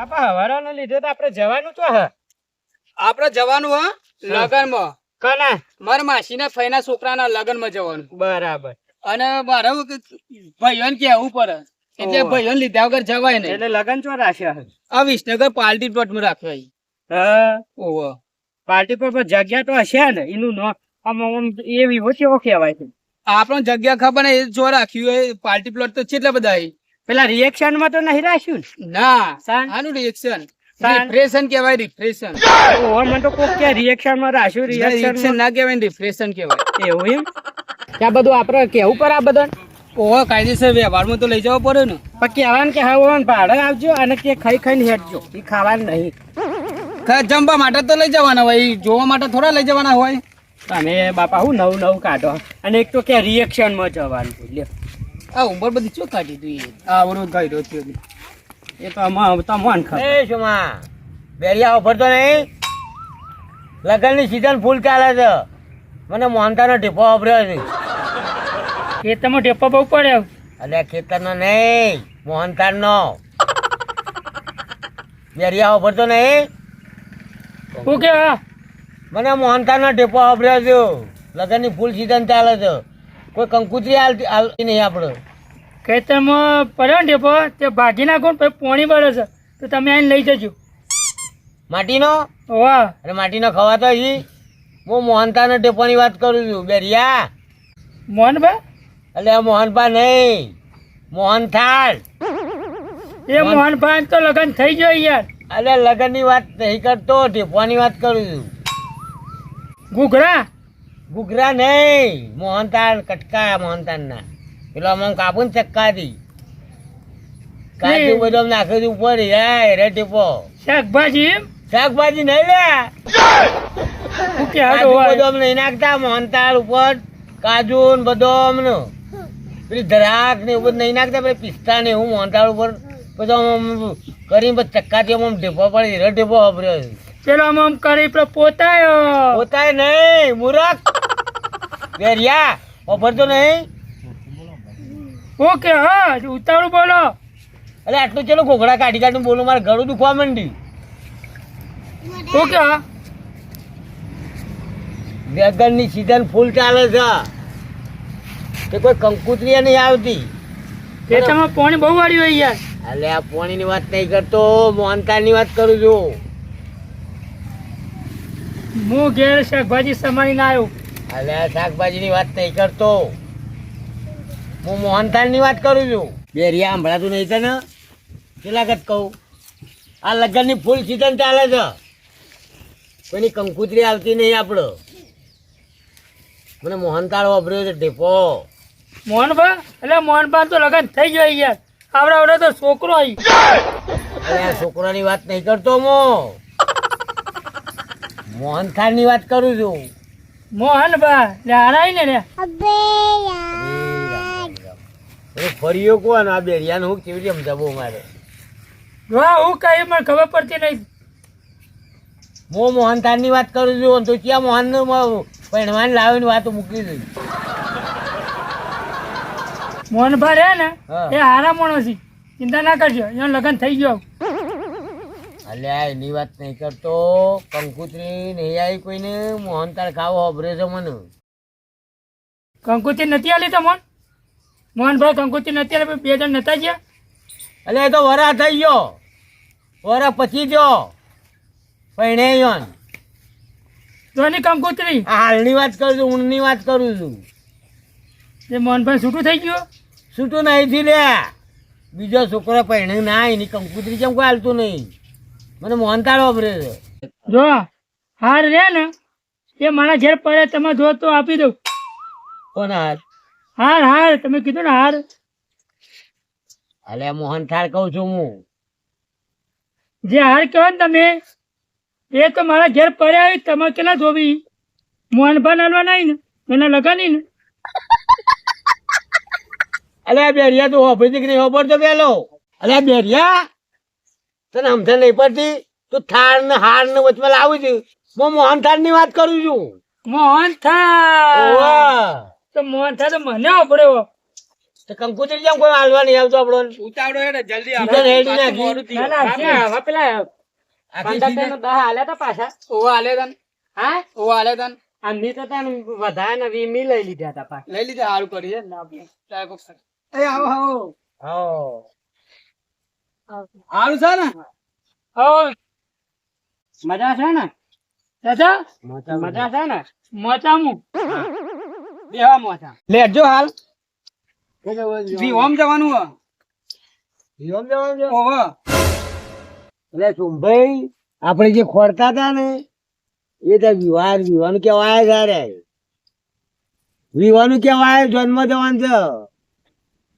બાપા હવારાનો લીધે તો આપણે જવાનું તો હ આપણે જવાનું હા લગનમાં કના મારા માસીના ફઈના છોકરાના લગનમાં જવાનું બરાબર અને મારે ભાઈઓને કેવું પડે એટલે ઓવે. ભાઈઓને લીધા વગર જવાય નહીં એટલે લગન ચો રાખ્યા હે આ વિસનગર પાર્ટી પ્લોટમાં રાખ્યો હા ઓહો પાર્ટી પર પણ જગ્યા તો હશે ને એનું નો આમ એ વિવો કેવો કહેવાય છે આપણને જગ્યા ખબર ને એ જો રાખ્યું એ પાર્ટી પ્લોટ તો કેટલા બધા છે. પેલા રિએક્શન માં તો નહીં રાખ્યું ના સાન? આનું રિએક્શન સાન? રિફ્રેશન કહેવાય રિફ્રેશન ને ઓહો મને તો કોક કે રિએક્શન માં રાખ્યું રિએક્શન રિએક્શન ના કહેવાય રિફ્રેશન કહેવાય એવું એમ ત્યાં બધું આપણે કેવું પર આ બધા ઓહો કાયદેસર વ્યવહારમાં તો લઈ જવો પડે ને પણ કહેવાનું કે હવે ભાડે આવજો અને કે ખાઈ ખાઈને હેઠજો એ ખાવાનું નહીં જમવા માટે તો લઈ જવાના હોય જોવા માટે થોડા લઈ જવાના હોય તમે બાપા હું નવું નવું કાઢો અને એક તો કે રિએક્શન માં જવાનું છે. લ્યો આ ઉંમર બધી ચો કાઢી તું આ વરો ગાયરો થયો એ તો તમને ખબર એ શુમા બેરિયા ઓફરતો નહીં લગનની સીઝન ફૂલ ચાલે છે મને મોહનતાનો ટેપો વાપર્યો છે એ તમે ટેપો બહુ પડ્યો અલ્યા ખેતરનો નહીં મોહનતાનો બેરિયા ઓફરતો નહીં શું કે મને મોહનતાનો ટેપો વાપર્યો છે લગનની ફૂલ સીઝન ચાલે છે કોઈ કંકુતરી હાલતી નહીં આપણે ખેતરમાં પડ્યો ને ટેપો તે ભાગી નાખો ને પછી પોણી બળે છે તો તમે આઈને લઈ જજો માટીનો વાહ અરે માટીનો ખવાતો છે હું મોહનતાનો ટેપોની વાત કરું છું બેરિયા મોહનભા એટલે મોહનપા નહીં મોહનથાળ એ મોહનભા તો લગન થઈ ગયો યાર અરે લગનની વાત નહીં કરતો ટેપવાની વાત કરું છું ઘૂઘરા ઘૂઘરા નહીં મોહનથાળ કટકા મોહનથાળના પેલો આમ કાપુ ને ચક્કાથી કાજુ બદામ નાખે છે ઉપર રે ટેપો શાકભાજી એમ શાકભાજી નહીં લે શું કે કાજુ હાડો હોય બદામ નહીં નાખતા મોહનથાળ ઉપર કાજુ ને બદામ ને પેલી દ્રાક્ષ ને એવું બધું નહીં નાખતા પેલી પિસ્તા ને એવું મોહનથાળ ઉપર પછી આમ કરીને પછી ચક્કાથી આમ ઢેપો પડે રે ઢેપો વાપર્યો છે પેલો આમ કરી પેલો પોતાયો પોતાય નહીં મૂરખ બેરિયા ઓફરતો નહીં ઓકે હા ઉતાવળું બોલો અરે આટલું ચલો ઘોઘડા કાઢી કાઢીને બોલું મારે ગળું દુખવા માંડી ઓકે હા વેગનની સીઝન ફૂલ ચાલે છે તે કોઈ કંકુતરી નહીં આવતી ખેતરમાં પાણી બહુ વાળ્યું હોય યાર અલે આ પોણીની વાત નહીં કરતો મોહનતાળની વાત કરું છું હું ઘેર શાકભાજી સમારીને આવ્યો અલે આ શાકભાજીની વાત નહીં કરતો હું મોહનતાળની વાત કરું છું બેરિયા સંભળાતું નહીં તને કેટલા કદ કહું આ લગ્નની ફૂલ સીઝન ચાલે છે કોઈની કંકુતરી આવતી નહીં આપણો મને મોહનતાળ વાપર્યો છે ઢેપો મોહનભા એટલે મોહનભા તો લગન થઈ ગયો યાર આવડે આવડે તો છોકરો આવી અરે આ છોકરાની વાત નહીં કરતો મોહનથાળની વાત કરું છું મોહનભા લે હારાઈ ને રે ફર્યો કોણ આ બેરિયાને હું કેવી રીતે સમજાવું મારે વાહ હું કઈ મને ખબર પડતી નહીં હું મોહનથાળની વાત કરું છું તો ક્યાં મોહન પૈણવાન લાવીને વાત મૂકી દઈ મોહનભા રે ને હા. એ હારા માણસ છે ચિંતા ના કરજો એનો લગન થઈ ગયો અલ્યા એની વાત નહીં કરતો કંકુતરી નહીં આવી કોઈને મોહનથાળ ખાવો હોભરે છે મને કંકુતી નથી આલી તો મોહનભાઈ કંકુતી નથી આલી બે જણ નતા ગયા અલ્યા એ તો વરા થઈ ગયો વરા પછી ગયો પૈણે યોન તો એની કંકુતરી આ હાલની વાત કરું છું ઊંડની વાત કરું છું એ મોહનભાઈ છૂટું થઈ ગયું છૂટું નહીં થી લે બીજો છોકરો પૈણે ના એની કંકુતરી કેમ કોઈ હાલતું નહીં મને મોહનથાળ વાપરે છે જો હાર રે ને એ મારા ઘેર પડે તમે જો તો આપી દઉં કોણ હાથ હાર હાર તમે કીધું ને હાર અલ્યા મોહનથાળ કહું છું હું જે હાર કહેવાય ને તમે એ તો મારા ઘેર પડ્યા આવી તમે કેટલા જોવી મોહનભાઈ નાલવા નહીં ને એના લગાની ને અલ્યા બેરિયા તું હોભરી દીકરી હોભર તો પેલો અલ્યા બેરિયા તને સમજણ નહીં પડતી તું થાળ ને હાર ને વચમાં લાવું છું હું મોહનથાળ ની વાત કરું છું મોહનથાળ ઓવા. તો મોહનથાળ તો મને પડ્યો તો કંકોત્રી જેમ કોઈ હાલવા નહીં આવતો આપણો ઉતાવળો હેડે જલ્દી તું તો રેડી નાખી. ના, ના, જ્યાં હવે પેલા આખી કંડક્ટરનો દહ આલ્યા તા પાછા. ઓવા આલે તન હા? ઓવા આલે તન આમની તો તાન વધારે ને 20 મી લઈ લીધા તા પાછા. લઈ લીધા હારું કરી હે ને આપણે ચાલ કોક સર. એ આવો આવો હા હારું છે ને ઓ, મજા છે ને દાદા? મજા છે ને? મોચામું. બેહવા મોથા લેજો હાલ વિહોમ જવાનું હે વિહોમ જવાનું છે? ઓવા એટલે સુંભાઈ આપણે જે ખોરતા હતા ને એ તો વિવાનું કેવાય સારે વિવાનું કેવાય જન્મ જવાનું છે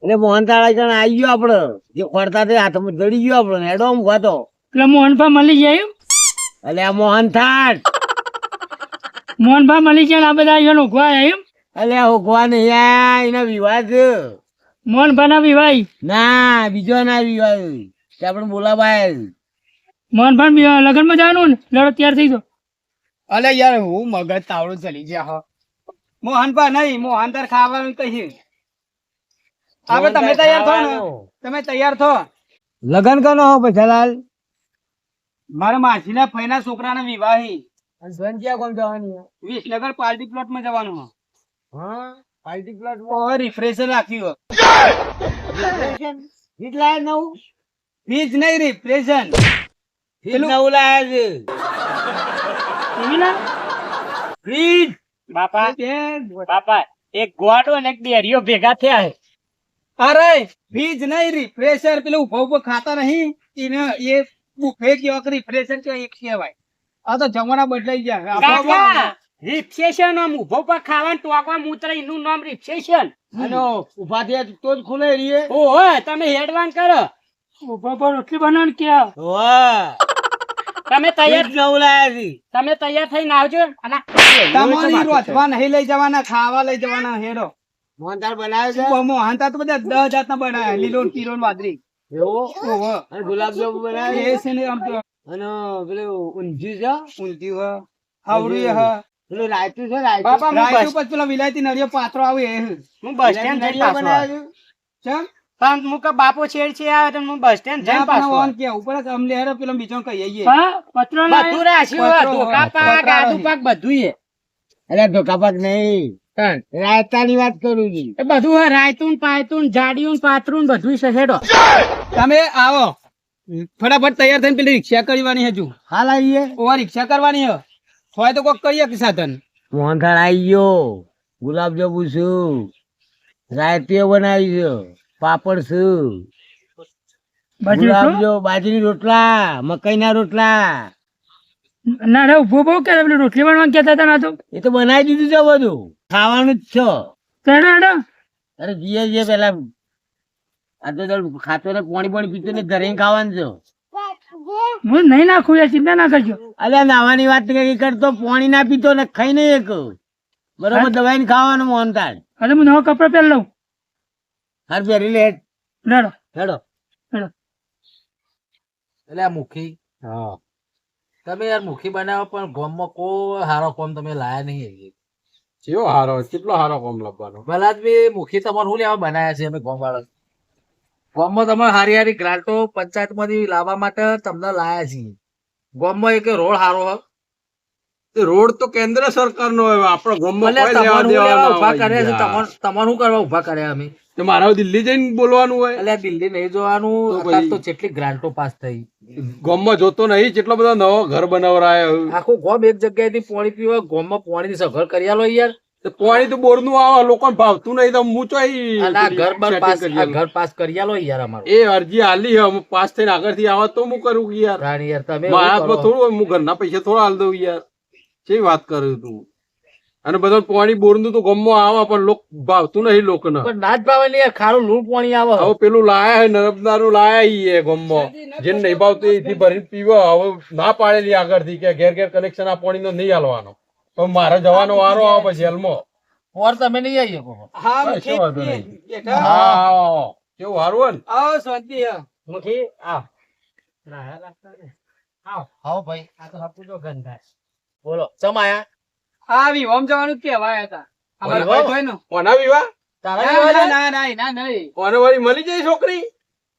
એટલે મોહન તાળા આવી ગયો આપડે જે ખોરતા તે હાથમાં જડી ગયો આપડે હેડો આમ ખાતો પેલા મોહનભા મળી જાય એમ? એટલે આ મોહન થાટ મોહનભા મળી જાય ને આ બધા અહીંયા ઉઘવા આયા એમ? એટલે હોકવા નહીં આયા, એના વિવાહ છે. મોહનભા ના વિવાહ? ના બીજો ના વિવાહ તે આપણે બોલાવાય. મોહનભા લગ્ન માં જવાનું ને લડો તૈયાર થઈ જાઓ. અલે યાર હું મગજ તાવડું ચલી ગયા હો મોહનપા નહીં મોહનદાર ખાવાનું કહીએ આપણે તમે તૈયાર થો ને તમે તૈયાર થો લગન કરનો હો પછાલાલ મારા માસીના ફઈના છોકરાના વિવાહી સંજ્યા કોણ જવાની? વિસનગર પાર્ટી પ્લોટ માં જવાનું હો હા પાર્ટી પ્લોટ ઓહો રિફ્રેશર રાખ્યું ફીટ લાયા નવું ફીજ નહીં રિફ્રેશન ફીટ નવું લાયા છે એવી ના? ફ્રીજ બાપા બાપા એક ગોળો ને એક ડેરીઓ ભેગા થયા છે. અરે ફીજ નહીં રિફ્રેશર પેલું ઉભો ઉભો ખાતા નહીં એને એ બુફે કે રિફ્રેશર કે એક કહેવાય આ તો જમાના બદલાઈ ગયા કાકા, રિફ્રેશન આમ ઉભો પર ખાવાનું ટોકવા મૂત્ર એનું નામ રિફ્રેશન. અને ઉભા થયા તો જ ખુલે રહીએ. ઓહો તમે હેડવાન કરો. ઉભો પર રોટલી બનાવવાનું ક્યાં? વાહ તમે તૈયાર ફીટ નવું લાયા છે. તમે તૈયાર થઈને આવજો અને તમારી રોજવા નહીં લઈ જવાના ખાવા લઈ જવાના હેડો મોહનથાળ બનાવે છે મોહનતા તો બધા 10 જાતના બનાવ્યા લીલો ને પીળો ને વાદળી એવો ઓહો અને ગુલાબજાંબુ બનાવે એ છે ને આમ તો અને પેલું ઊંધિયું છે ઊંધિયું હ હાવડી હ પેલું રાયતું છે રાયતું બાપા, હું રાયતું બસ- પછી પેલો વિલાયતી નળિયો પાત્રો આવે એ હું બસ સ્ટેન્ડ જઈને પાછો બનાવે આવ્યો. છે ચમ પણ હું કે બાપો છેડ છે આવે તો હું બસ સ્ટેન્ડ જઈને પાછો ઓન આવ્યો. કે ઉપર જ અમલે હેરો પેલો બીજો કહીએ બધું રાખ્યું હોય, પત્રો, ધોકા પત્ર પાક, આદુ રાખ્યું. પાક બધું છે. અરે ધોકાપાક નહીં રાયતાની વાત કરું છું. એ બધું હોય, રાયતું પાયતું જાડિયું પાતરું બધું છે હેડો. તમે આવો ફટાફટ તૈયાર થઈને પેલી રિક્ષા કરવાની હજુ હાલ આવીએ ઓવા રિક્ષા કરવાની હ હોય તો કોક કરીએ કે સાધન મોહનથાળ આવી ગયો ગુલાબજાંબુ છું રાયતીઓ બનાવી છે પાપડ છું ગુલાબજાંબુ બાજરી રોટલા મકાઈના રોટલા ના રે ઉભો બહુ કે પેલી રોટલી બનાવવાનું કહેતા હતા ના તો એ તો બનાવી દીધું છે બધું ખાવાનું જ છે. હેડો હેડો. અરે જીએ પેલા આ તો ચાલ ખાતો ને પાણી પીતો ને ઘરે ખાવાનું છે. હું નહીં નાખું યાર, ચિંતા ના કરજો. અલ્યા નાવાની વાત કઈ કરતો પાણી ના પીતો ને ખાઈ નહીં એક બરોબર દવાઈ ખાવાનું મોહનથાળ હવે હું નવો કપડો પહેરી લઉં. હાર પહેરી લે હેડો હેડો હેડો. એટલે આ મુખી હા તમે યાર મુખી બનાવો પણ ગોમમાં કોઈ હારો કોમ તમે લાયા નહીં. કેવો હારો કેટલો હારો કોમ લખવાનો ભલા બી મુખી તમારે શું લેવા બનાયા છે અમે ગોમ વાળા ગોમમાં તમારે હારી હારી ગ્રાન્ટો પંચાયત માંથી લાવવા માટે તમને લાયા છીએ. ગોમમાં એક રોડ હારો હ રોડ તો કેન્દ્ર સરકાર નો હોય આપણો ગામમાં ભલે કોઈ લેવા તમારે શું દેવા લેવા ના ઉભા હોય કર્યા છે યાર. તમારે શું કરવા ઉભા કર્યા અમે તો મારે હવે દિલ્હી જઈને બોલવાનું હોય એટલે દિલ્હી નહીં જોવાનું તો અત્યારે તો પછી- જેટલી ગ્રાન્ટો પાસ થઈ ગામમાં જોતો નહીં જેટલો બધો નવો ઘર બનાવરાય આખું ગોમ એક જગ્યાએથી પાણી પીવા ગોમમાં પાણીની સગવડ કરી આલો યાર. પાણી તો બોર નું આવે લોકોને ભાવતું નહીં તો હું તો અને આ ઘર બાર પાસ આ ઘર પાસ કરી આલો યાર અમારું એ અરજી હાલી હે હું પાસ થઈને આગળ થી આવા તો હું કરું કે યાર રાણી યાર તમે મારા એવું હાથમાં કરો. થોડું હોય, હું ઘરના પૈસા થોડા હાલ દઉં યાર કેવી વાત કરું તું અને બધો પાણી બોર નું તો ગામમાં આવે પણ લોક ભાવતું નહીં લોકોને પણ ના જ ભાવે ને યાર ખારું લૂણ પાણી આવે હવે પેલું લાયા હે નર્મદા નું લાયા ઈ એ ગામમાં જેને નહીં ભાવતું એથી ભરીને પીવો હવે ના પાડેલી આગળથી કે ઘેર ઘેર કનેક્શન આ પાણી નો નહીં હાલવાનો પણ મારે જવાનો વારો આવે પછી હાલમાં ઓર તમે નહીં આવી શકો હા કશો વાંધો નહીં. બેઠા. હા આવો. કેવું હારું હોય ને આવો શાંતિ હ મુખી આવ. રાહા લાગતા ને. આવ. આવો ભાઈ આ તો હપુ તો ગંધાય. બોલો ચમ આયા આ વિહોમ જવાનું જ કહેવાય હતા અમારા વિહોમ? ભાઈ ને કોના વિવાહ તારા ના, વિવાહ ના, છે? ના, ના, એના નહીં. કોને વળી મળી જાય છોકરી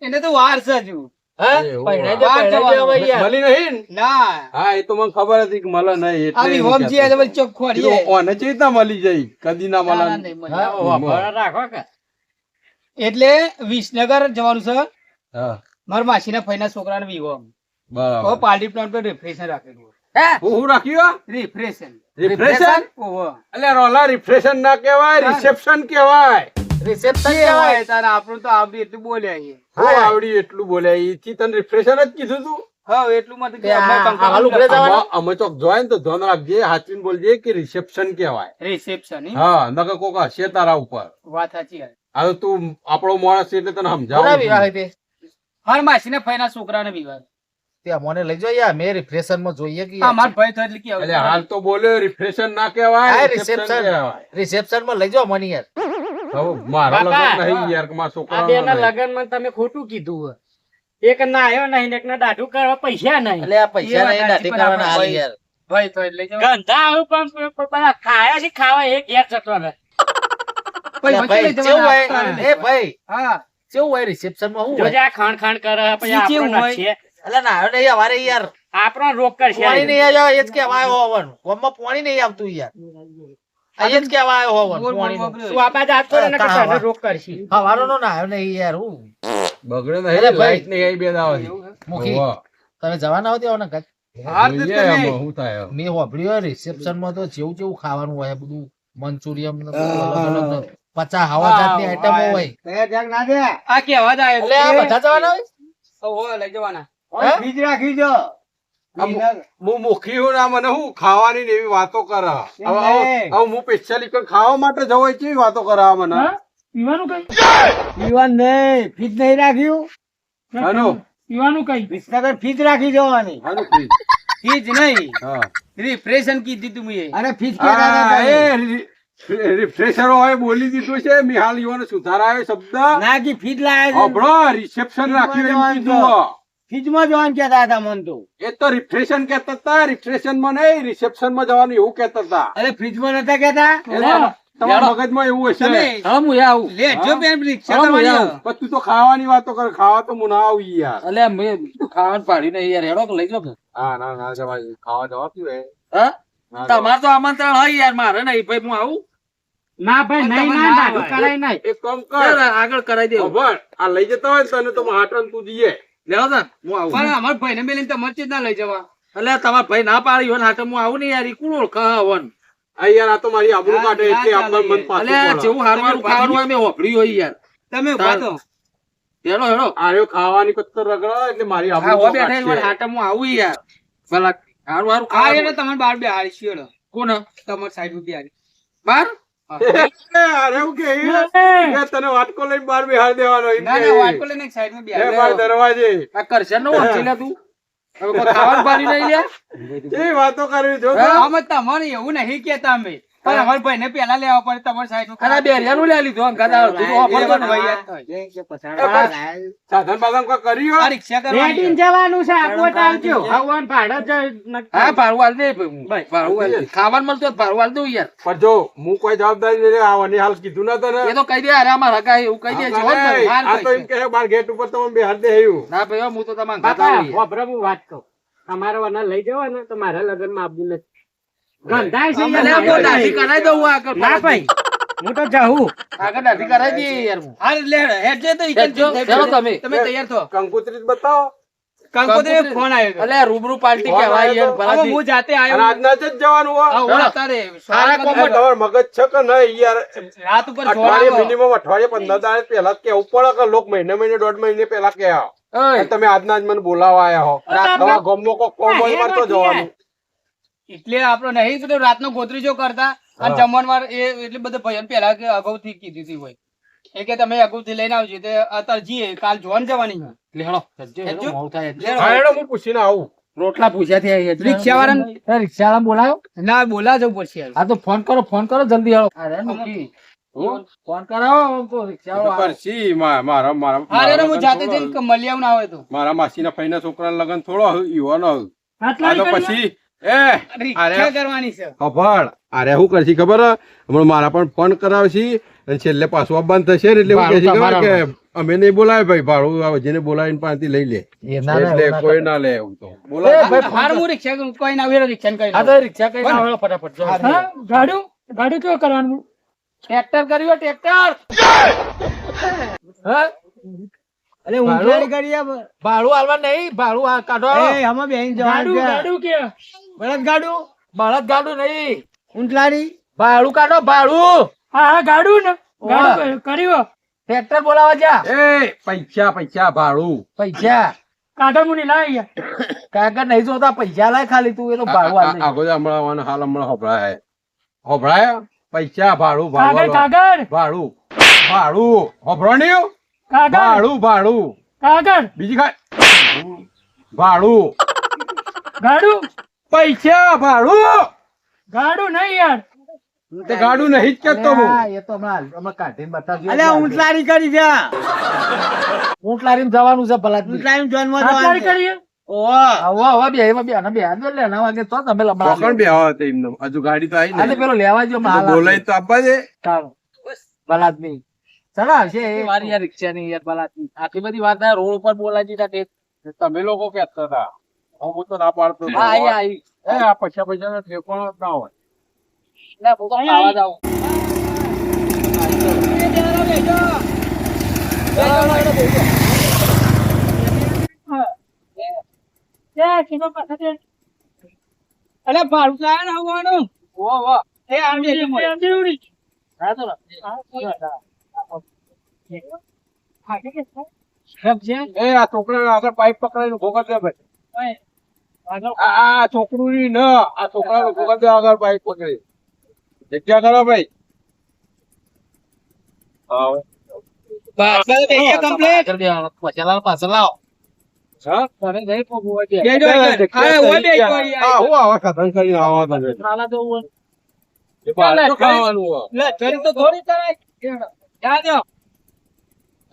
એને તો વાર છે હજુ. હા? એવું પહેણાઈ હોય. દે, પહેણાઈ દે હવે યાર. મળી નહીં ને? ના હા એ તો મને ખબર હતી કે મળે નહીં એટલે આવી એવું હોમ કહેતો છે હતો. એટલે ચોખ્ખો કીધું, હરીએ. ઓને ચેવી રીતના મળી જાય કદી ના ના, ના, મળે નહીં મળે. હા, વાપરવા રાખો કે? એટલે વિસનગર જવાનું છે હા મારા માસીના ફઈના છોકરાને વિવો. તો બરાબર પાર્ટી પ્લાન પર રિફ્રેશન રાખેલું. હે? હું રાખ્યું રિફ્રેશન. રિફ્રેશન ઓહો. એટલે રોલા રિફ્રેશન ના કહેવાય રિસેપ્શન કહેવાય Reception જે કહેવાય. હોય તારે આપણું તો આવડી એટલું બોલ્યા છીએ. હું આવડી એટલું બોલ્યા ઈથી તને રિફ્રેશન જ કીધું તું હા એટલું માં તો તે આ લુગડે જવાનું? અમે ચોક જોય ને તો ધ્યાન રાખજે હાચવીને બોલજે કે રિસેપ્શન કહેવાય રિસેપ્શન હા નકર કોક હશે તારા ઉપર વાત સાચી છે. આ તો તું આપણો માણસ છે એટલે તને કોના સમજાવું વિવાહ તે? મારા માસીના ફઈના છોકરાને વિવાહ. તે મને લઈ જાઓ યાર, મેં refresher માં જોઈએ કે હા યાર. મારા ભાઈ થાય એટલે કે એટલે હાલ તો બોલ્યો રિફ્રેશન ના કહેવાય હા, reception reception. કહેવાય. Reception માં લઈ જાઓ મને યાર. હવે મારા બાપા, લગન નહીં યાર કે મારા આ છોકરાના બેના નહીં. લગનમાં તમે ખોટું કીધું એક ના આવ્યો નહીં ને એકના દાઢું કરવા પૈસા નહીં એટલે આ પૈસા એ વાત નહીં દાઢી સાચી, પણ કરવાના હાલ આપણે યાર. ભાઈ થાય એટલે જવા. ગંધા આવું પણ બધા ખાયા છે ખાવા એક ઘેર જતો રહે. ભાઈ એટલે વચ્ચે લઈ ભાઈ, જવાના કેવું હોય? આપણે. એ ભાઈ, હા કેવું હોય reception માં શું હોય? જોજે આ ખાણ ખાણ કરે પછી ઈ કેવું આપણો હોય? છે એટલે નાયો નહીં અમારે યાર. આપણો રોગ કરશે પાણી નહીં આવ્યો એ જ કહેવાય હોવાનું. ગામમાં પાણી નહીં આવતું યાર. આ એ જ કહેવાય હોવાનું, બોલ, બોલ, પાણીનું. બોલ. તું આ બાજુ હાથ કરો ને કે તારા તને રોગ કરશે હવારોનો નાયો નહીં યાર હું. બગડે અરે નહીં ભાઈ. લાઈટ નહીં આવી બે દાવાથી. મુખી, હોવે. તમે જવાના હો ત્યાં ને? હા, તો જોઈએ તમે- આમાં શું થાય હવે. મેં હોભળ્યું રિસેપ્શન માં તો જેવું જેવું ખાવાનું હોય બધું મંચુરિયમ ને બધું અલગ અલગ 50 હવા જાતની આઈટમો હોય. આ કેવા જ એટલે આ બધા જવાના હોય? ઓહો, લઈ જવાના. હે? હું મુખી હું ના મને હું ખાવાની ને એવી વાતો કરે હવે હું સ્પેશિયલી કોઈ ખાવા માટે જવો હોય કેવી વાતો કરે આ મને હા? પીવાનું કઈ ફીસ નહીં રાખ્યું હાલો પીવાનું કઈ વિસનગર ફીસ રાખી જવાની હાલો please. ફીજ નહીં હા રિફ્રેશન કીધી તું મેં. અને ફીસ હા, એ રિફ્રેશરો હોય બોલી દીધું છે મિહાલ યુવાનો સુધારા આવ્યો શબ્દ ના કે ફીસ લાયા આપણો રિસેપ્શન રાખ્યું એમ જવાનું કીધું હો. ફીસ માં જવાનું કહેતા હતા મન તો એ તો રિફ્રેશન કહેતા હતા રિફ્રેશન માં નહીં રિસેપ્શન માં જવાનું એવું કહેતા હતા અરે ફીસ માં નતા કહેતા એ તો તમારા મગજમાં એવું હશે તમે હા, હું આવું. લેજો બેન રિક્ષા હા, કરવાની હું આવે. પણ તું તો ખાવાની વાતો કરે ખાવા તો હું ના આવી યાર અલ્યા મેં ખાવાનું પાડ્યું નહીં યાર, હેડો કે લઈ જાઓ કે. હા ના ના જવાય ખાવા જવાતું હે હા? ના તમારે તો આમંત્રણ હોય યાર, મારે નહીં ભાઈ, હું આવું. ના ભાઈ નહીં તમે ના ના દાઢું હોય. કરાય નહીં એક કામ ચાલ, કર આગળ કરાવી દેવું. ખબર આ લઈ જતા હોય ને તને તો હાટન તું જઈએ લેવો તાન, હું આવું. પણ અમારા ભાઈને મેલીને તમારે ચેત ના લઈ જવા. અલ્યા તમારા ભાઈ ના પાડી હોય ને હાટે હું આવું ને યાર, ઈ કોણ ઓળખે હવન? આ યાર આ તો મારી આબરૂ ના, કાઢે ના એટલે ચાલે આપણને મન યાર. પાછું અલ્યા પડે. જેવું હારું હારું ખાવાનું હોય મેં હોભળ્યું હોય યાર. તમે ઉભા થો. હેડો હેડો. આર્યો ખાવાની કત્તર રગડા એટલે મારી હા, આબરૂ હો તો બેઠા કાઢશે. હોય હાટે હું આવું યાર. ભલા હારું હારું આ ખાવાનું. એને તમારે બાર બેહાડી શિયોડો. કોને? તમારી સાઈડ ઉભી હારી. બાર? એ, અરે એવું કે એ તને વાટકો લઈને બહાર બેહાડી દેવાનો એમ ના કે. ના વાટકો લઈને એક સાઈડમાં એ બેહાડી. બાર દરવાજે આ કરશે ને ઓળખી લે તું. હવે કોઈ ખાવાનું પાડ્યું નહીં યાર. એ વાતો કરવી જો હા? આમાં તમારે એવું નહીં કેતા અમે પણ અમારા ભાઈને પેલા લેવા પડે તમારી સાઈડ અને આ બેરિયાનું લે લીધું આમ ગાદા તું તો વાપરતો ને ભાઈ. સાધન બાધન કોઈ કર્યું આ હોય? રિક્ષા કરવાની રેડીને જવાનું છે આપો આવજો ભગવાન ભાડો જ હા, ભાડું આલ દે ભાઈ હું. ભાડું આલ દે. ખાવાનું મળતું હોય તો ભાડું આલ દઉં યાર. પણ જો હું કોઈ જવાબદારી નહીં આવવાની હાલ કીધું ના તને એ તો કહી દે અરે આમાં રગાય એવું કહી દે છે. હો ને. આ તો એમ કહે બાર ગેટ ઉપર તમે બેહાડી દે એવું ના ભાઈ હો, હું તો તમારા બાપા ગાતા આવું યાર. વાપરે હું વાત કહું તમારો વના લઈ જવા ને તો મારા લગ્નમાં આપવું નથી ગંધાય છે અલ્યા, યાર, હું દાઢી કરાઈ દઉં હું આગળ. ના ભાઈ હું તો જાઉં આગળ દાઢી કરાઈ દઈએ યાર હું. હા લે હેડજે તો ઈ હેડજો, હેડો તમે. તમે તૈયાર થો કંકોત્રી જ બતાવો કંકોત્રી ફોન આવ્યો હતો. અલ્યા રૂબરૂ પાર્ટી ફોન કહેવાય આવ્યો યાર તો. હવે ભલાથી. હું જાતે અને આવ્યો આજના જ જવાનું આ હોય ઓલા તારે સારા આ કોમો- તમારો મગજ છે કે નહીં યાર રાત ઉપર અઠવાડિયે જોડાવો. મિનિમમ અઠવાડિયે 15 દાડે પહેલા જ કેવું પડે કે લોક મહિને મહિને દોઢ મહિને પહેલા કે આવો. ઓય, અને તમે આજના જ મને બોલાવા આયા હો તમારા ગામમાં કોક કોમ હોય મારે તો જવાનું એટલે આપણો નહીં પેલો રાતનો ગોત્રીજો કરતા અને હા. જમણવાર એ એટલે બધા ભાઈઓ પેલા કે અગાઉથી કીધી હતી હોય એ કે તમે અગાઉથી લઈને આવજો તે અત્યારે જઈએ કાલ જોન જવાની છે. લે હેડો, હેડજો, હેડો, મોડું થાય હેડજો. હા હેડો હું પૂછીને આવું રોટલા પૂછ્યા થયા યાર. રિક્ષાવાળાને- એ રિક્ષાવાળાને બોલાયો? ના બોલા જવું પડશે યાર. હા તો ફોન કરો જલ્દી હેડો. અરે મૂકી. હું? ફોન કરાવો તો રિક્ષાવાળો આવે. કરશી મારા મારા હા રે હું લગન જાતે થોડો જઈને મળી આવું ના હોય તો મારા માસીના ફઈના છોકરાના લગન થોડો યુવાનો આ આટલા તો પછી એ રિક્ષા કરવાની છે. ખબર અરે શું કરશી ખબર હે? હમણાં મારા પણ ફોન કરાવશી અને છેલ્લે પાછું આ બંધ થશે ને એટલે એવું કહેશે ખબર કે અમે નહીં બોલાવે ભાઈ ભાડું આવે જેને બોલાવીને પાસેથી લઈ લે એટલે કોઈ ના લે એવું તો બોલાવે હાર હું રિક્ષા કોઈ ના વેરો રિક્ષા કરી આ તો રિક્ષા કઈ ના હોય ફટાફટ જો. હા ગાડું ગાડું કેવું કરવાનું ટ્રેક્ટર કર્યું ટ્રેક્ટર હા એટલે ઊંઘાડી કરી આપ. ભાડું આલવા નહીં ભાડું આ કાઢો એ આમાં બેહીને જવાનું ગાડું છે. ગાડું કે બળદ ગાડું બળદ ગાડું નહીં ઊંટલારી ભાડું કાઢો ભાડું હા હા ગાડું ને ગાડું કર્યું ટ્રેક્ટર બોલાવા જા એ પૈસા પૈસા ભાડું પૈસા કાઢો મુની લાવી ગયા કાકા નહીં જોતા પૈસા લાય ખાલી તું એનું ભાડું આલ દે. આગળ હમણાં હાલ હમણાં હોભળાય પૈસા ભાડું કાગળ ભાડું કાગળ ભાડું ભાડું હોભળાણ્યું કાગળ ભાડું ભાડું કાગળ બીજી કાંઈ ભાડું ગાડું પૈસા ભાડું ગાડું નહીં યાર તે ગાડું નહીં જ કેતો હું હા, એ તો હમણાં કાઢીને બતાવજો. અલ્યા ઊંટલારી કરી છે. ઊંટ લારીને જવાનું છે ભલા ઊંટલારી જોનમાં હાથવારી જવાનું છે. કરીએ ઓહો. હવે બે એમાં બે બે લે 9 વાગે તો તમે લમણા કોણ બે આવે તે એમને હજુ ગાડી તો આવી આજે ને પેલો લેવા જો તો બોલાય તો આપવા દે બલાદમી ચલા આવશે એ વારી યાર રિક્ષા ની યાર બલાદમી આટલી બધી વાત ના રોડ ઉપર બોલાવી દીધા તે તમે લોકો કહેતા હતા હું તો ના પાડતો હતો. હા આઈ એ આ પૈસા પૈસા નો ઠેકાણો જ ના હોય લે બોલો આવા જાવ અલ્યા ભાડું તો આયા ને આવવાનું. એ આ બેઠી મોય. હા તો એ આ છોકરા આગળ પાઇપ પકડાઈને ભોગત દે ભાઈ આ છોકરું ની ન આ છોકરા ભોગત દે આગળ પાઇપ પકડી જગ્યા કરો ભાઈ હા કમ્પ્લીટ. પછાલા પાછળ લાવો હા તમે જઈ પોગવા દે બેજો આગળ. હા, ઓય બેજો અહીંયા. હા હું આવા કથન કરીને આવા તમે નાલા તો એ બહાર તો ખાવાનું હોય. લે, ચરી તો થોડી કરાય. જા દો.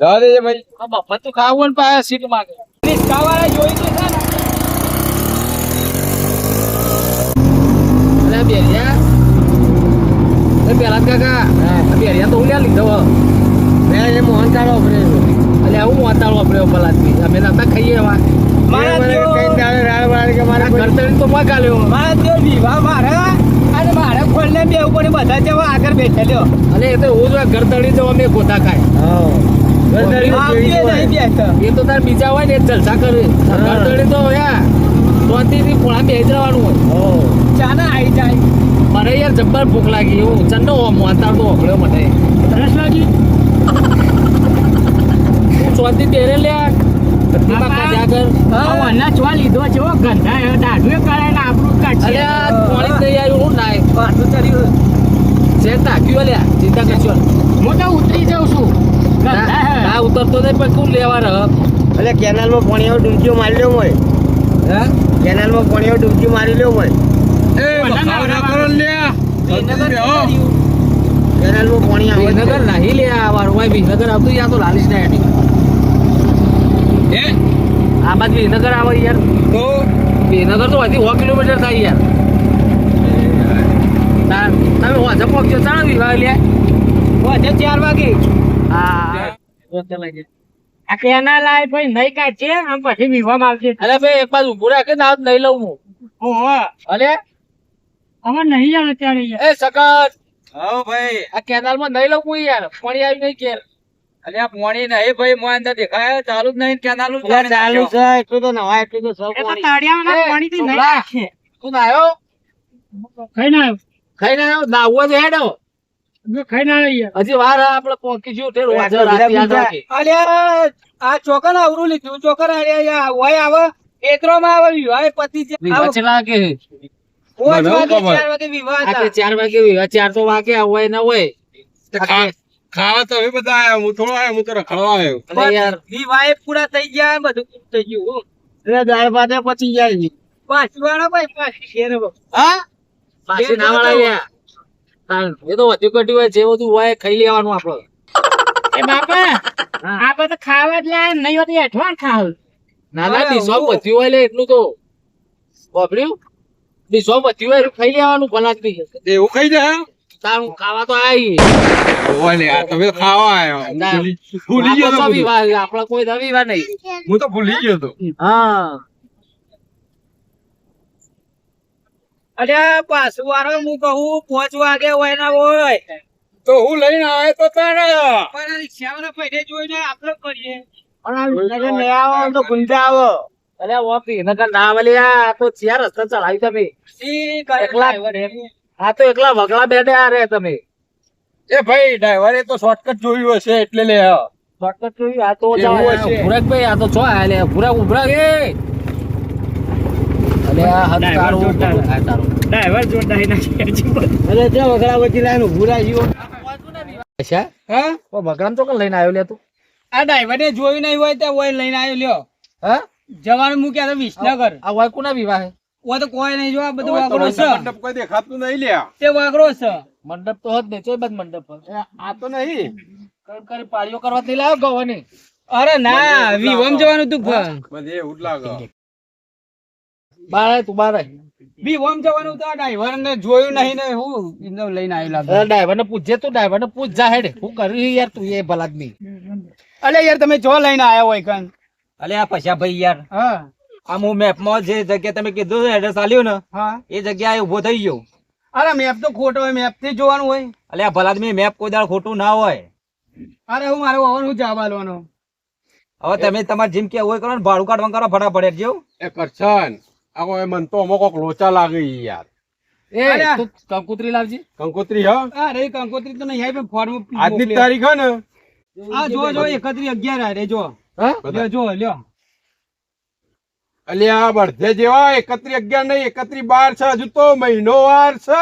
જા દે ભાઈ આ મફત તો ખાવું ને પાછા સીટ માંગે રિક્ષાવાળા જોઈ તો છે ને. અરે બેરિયા એ પેલા કાકા બેરિયા તો ઉલ્યા લીધો મેં મોહન ચાલો અલે હું વાતાળો વાપર્યો પલાદમી અમે નતા ખાઈએ એવા મારા જેવો- ઘરતળી તો માં ગાલ્યો મારા જેવો વિવાહ મારા અને મારા ખોલને બે ઉપર બધા જેવા આગળ બેઠેલો. અને એ તો હું જો ઘરતળી તો અમે ગોતા ખાય આવતી નહીં બેઠો. એ તો તાર બીજા હોય ને એ જલસા કરે ઘરતળી તો યાર તોથી પોળા બે જવાનું હોય ચાના આવી જાય. મને યાર જબ્બર ભૂખ લાગી હું ચંડો વાતાળ તો ઓગળ્યો મને રસ લાગી ચોથી તેરે લ્યા આગળ અના ચો લીધો છે ઓ ગંધા દાઢુએ કરાય ને આપણું કાઢશે અલે આ પાણી નહીં આવ્યું હું નાય પાછું ચડ્યું. છે તાક્યું લ્યા ચિંતા કરશો હું તો ઉતરી જાઉં છું ગંધા હે. ના ઉતરતો નહીં પણ કોણ લેવા રહ એટલે કેનાલ માં પાણીઓ ડૂબકી મારી લ્યો મોય કેનાલ માં પાણીઓ ડૂબકી મારી લ્યો મોય એ બખાવ ના કરો લે કેનાલ માં પાણી આવે છે. વિનગર નહીં લે આવવાનું હોય વિનગર આવતું યા તો લાલીશ ના એની આ બાદ વિનગર આવે યાર તો વિનગર તો હજી 100 કિલોમીટર થાય યાર તમે વાંચો પહોંચજો ચાલો વિવાહ લે વધે 4 વાગે. હા આ કેના લાય ભાઈ નહીં કાઢશે આમ પછી વિવામાં આવશે અરે ભાઈ એક બાજુ ઉભું રાખે ને આવ નહીં લઉં હું ઓહો અરે હવે નહીં આવે ત્યારે યાર. એ સકત હા ભાઈ. આ કેનાલ માં નહીં લઉં હું યાર પાણી આવી નહીં ઘેર અલ્યા પોણી નહીં ભાઈ મોય અંદર દેખાય ચાલુ જ નહીં કેનાલ નું એટલે ચાલુ છે એટલું તો નવા એટલું તો સૌ એ તો પાણી તાળિયાના પાણીથી નહીં છોકરા. નાખશે. તું નાયો ખાઈ ના આવ્યો. ખાઈને આવ્યો નાહવા જ હેડો જો ખાઈ ના આવ્યો યાર. હજી વાર આપણે પહોંચી ગયું તે રોજ બીજા રાત યાદ બીજા. રાખી અલ્યા આ ચોકન આવરું લીધું ચોકન અલ્યા હોય આવે એત્રો માં આવે વિવાહ પતિ છે. વિવાહ ચેલા કે પાંચ મને વાગે ખબર. 4 વાગે વિવાહ આ કે હતા. 4 વાગે વિવાહ 4 તો વાગે હોય ના હોય ખાવા તો હવે બધા આયા હું થોડો આયો હું તો રખડવા આવ્યો અરે યાર વિવાહ પૂરા થઈ ગયા બધું થઈ ગયું. એટલે દાળ ભાતે પચી જાય છે. પાછી વાળા ભાઈ પાછી શેર હા પાછી ના વાળા યાર એ તો વધુ ઘટ્યું હોય જે બધું હોય ખાઈ લેવાનું આપડે એ બાપા આપણે તો ખાવા જ લાય નહીં હોતી એઠવાણ ખાવ નાના ડીશો બધું હોય લે એટલું તો વાપર્યું બીસો બધી હોય ખાઈ લેવાનું ભલા જ નહીં. એવું ખાઈ જાય તારું ખાવા તો આવી ઓલે આ તમે તો ખાવા આવ્યો ના. ભૂલી ગયો તો બધું. આપડે કોઈ રવિવાર નહીં. હું તો ભૂલી ગયો તો હા અરે પાછું વાળો હું કહું 5 વાગે હોય ના હોય તો હું લઈને આવ્યો તો તારે પણ રિક્ષાવાળા પહેલે જોઈને આપણે કરીએ પણ આ વિસનગર નહીં આવો તો ગુંજા આવો. અરે ઓપી નગર ના આવેલી આ તો ચાર રસ્તા ચલાવી તમે. ઈ કરે એકલા- driver એમ. આ તો એકલા વગલા બેઠે આ રે તમે. એ ભાઈ ડ્રાઈવરે તો શોર્ટકટ જોયું હશે એટલે લે શોર્ટકટ જોયું આ તો એવું જાઓ. હશે. ભૂરકભાઈ આ તો છો આલે ભૂરક ઉભરા કે અલે આ હદ તારું જોરદાર. બધું થાય તારું. ડ્રાઈવર જોરદાર નાખી અરે તે વગડા વચ્ચે લાઈન ઉભું રાખ્યું. અચ્છા હા ઓ બગરામ તો લઈને આવ્યો લે તું. આ ડ્રાઈવરે જોયું નહીં હોય તો ઓય લઈને આવ્યો લ્યો હા જવાનું મૂક્યા તો વિસનગર આ વાય કોના વિવાહ હે? ઓય તો કોઈ નહીં જો આ બધું વાગરો છે મંડપ કોઈ દેખાતું નહીં લ્યા તે વાગરો છે મંડપ તો હદ ને ચોય બાદ મંડપ પર. આ તો નહીં કરી પાળીઓ કરવા નહીં લાવ્યો ગવાની. અરે ના વિવમ જવાનું તું બધે એવું જ લાગે બાર આય તું બાર આય. વિવમ જવાનું તો ડ્રાઈવર ને જોયું નહીં ને હું એમને લઈને આવ્યો લાગે અરે ડ્રાઈવર ને પૂછજે તું ડ્રાઈવર ને પૂછ જા હેડ હું કરી યાર તું એ ભલા આદમી. અલે યાર તમે જો લઈને આવ્યા હોય કન અલે આ પૈસા ભાઈ યાર હા આમ હું મેપમાં જે જગ્યા તમે કીધું એડ્રેસ આલ્યું ને હા એ જગ્યાએ ઉભો થઈ ગયો. અરે મેપ તો ખોટો હોય મેપ થી જોવાનું હોય અલે આ ભલા આદમી મેપ કોઈ દાડ ખોટું ના હોય. અરે હું મારો ઓવર હું જવાબ આલવાનો હવે તમે તમારે જીમ કે હોય કરો ને ભાડું કાઢવા કરો ફટાફટ જેવું. એ કરશન આ કોઈ મન તો અમુક કોક લોચા લાગે ઈ યાર એ અરે. તું કંકુતરી લાવજી. કંકોત્રી હા અરે કંકોત્રી તો નહીં આવી ફોર્મ આજની તારીખ હે ને આ જો 31/11 આ રે જો હા લ્યો જો લ્યો અલ્યા બળધે જેવા 31/11 નહીં 31/12 છે હજુ તો મહિનો વાર છે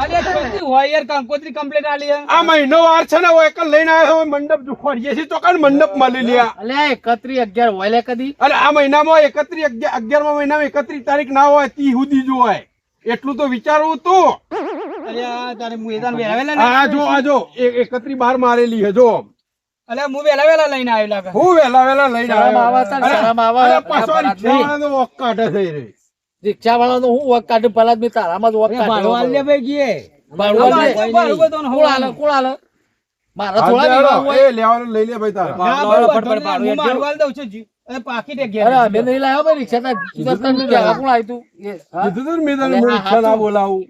અરે છોકરી હોય યાર કંકોત્રી કમ્પ્લીટ આલી હે. આ મહિનો વાર છે ને હું એક જ લઈને આવ્યો છું. મંડપ જુખવાડીએ છીએ તો કાન મંડપ મળી લ્યા અલે 31/11 હોય લે કદી. અરે આ મહિનામાં 31/11 મહિનામાં 31 તારીખ ના હોય તી સુધી જો હોય એટલું તો વિચારવું તું અરે આ તારે હું એદાન વેલા વેલા આ જો આ જો 31/12 મારેલી હે જો અલે હું વેલા વેલા લઈને આવ્યો લાગે હું વેલા લઈને શરમ આવે છે ને, અરે, શરમ આવે. અરે પાછો આ રિક્ષાવાળા તો વોક કાઢે થઈ રહી રિક્ષા વાળા નો હું વક કાઢું ભલા આદમી તારામાં જ વક ભાડું આલ લે કાઢ્યો. ભાઈ ગયે ભાડું આલ દે. ભાડું બધું કોણ આલે કોણ આલે મારા થોડા આજે વિવાહ હાલો, હોય. એ લેવાનું લઈ લે ભાઈ તારા હું મારું આલ દઉં છું જી. અરે પાકીટ એક અરે અમે નહીં લાવ્યો ભાઈ રિક્ષા તાર સુદર્શન ની જગ્યા કોણ આવ્યું તું? એ, હા? કીધું તું ને મેં તને અલે, હું આ રિક્ષા ના હાચું. બોલાવું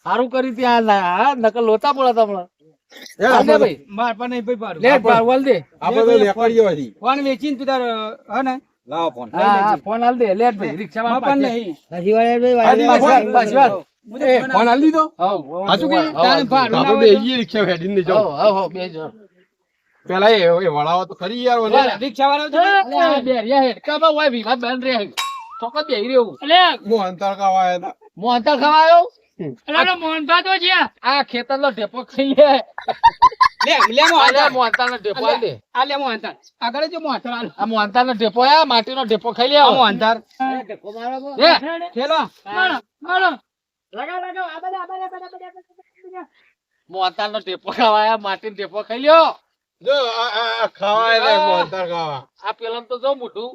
સારું કરી ત્યાં હા નકલ લોચા બોલાતા હમણાં. એ આલ દે આપણે ભાઈ માર પર નહીં ભાઈ ભાડું લે ભાડું આલ દે. આપણે તો લેકડીઓ હતી ફોન વેચીને તું તાર હે ને લાવો ફોન. હા હા ફોન આલ દે લે ભાઈ રિક્ષા માર પર વાળા નહીં બસ બસ એ ફોન આલી દીધો હવ હાચું કે? તારે ભાડું ના આપણે હોય તો- બેહીએ રિક્ષા હેડીને હવ જાઓ હવ બેજો. પેલા એ વળાવો તો ખરી યાર ઓલા. રિક્ષાવાળો છે? અલે આ બેરિયા હેડકામાં હોય વિવાદ બંધ રહે ચોક્કસ બેહી રહ્યું. અલે મોહન તડકા આયા હતા મોહનથાળ ખાવાયો અલે મોહનભા તો છે આ ખેતરનો ઢેપો ખાઈ લે. લે અલે મોહનથાળ. મોહનથાળનો ઢેપો આલ દે. આ લે મોહનથાળ. આગળ જો મોહનથાળ આલ. આ મોહનથાળનો ઢેપો આ માટીનો ઢેપો ખાઈ લે. આ મોહનથાળ. લે. ખેલો. મારો મારો મોહનથાળનો ઢેપો ખાવાયા માટીનો ઢેપો ખાઈ લ્યો. જો આ ખાવાય લે મોહન તડકા ખાવા આ પેલા તો જો મોઢું.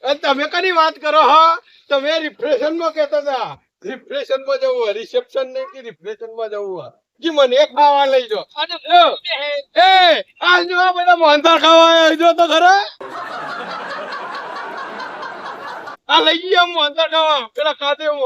એ તમે કની વાત કરો હા તમે રિફ્રેશન માં કહેતા હતા રિફ્રેશન માં જવું હોય રિસેપ્શન નહીં કે રિફ્રેશન માં જવું હોય જી મને ખાવા લઈ જો એ આ જો આ બધા મોહનથાળ ખાવા આવ્યા જો તો ખરા આ લઈ ગયા મોહનથાળ ખાવા પેલા ખાતે હું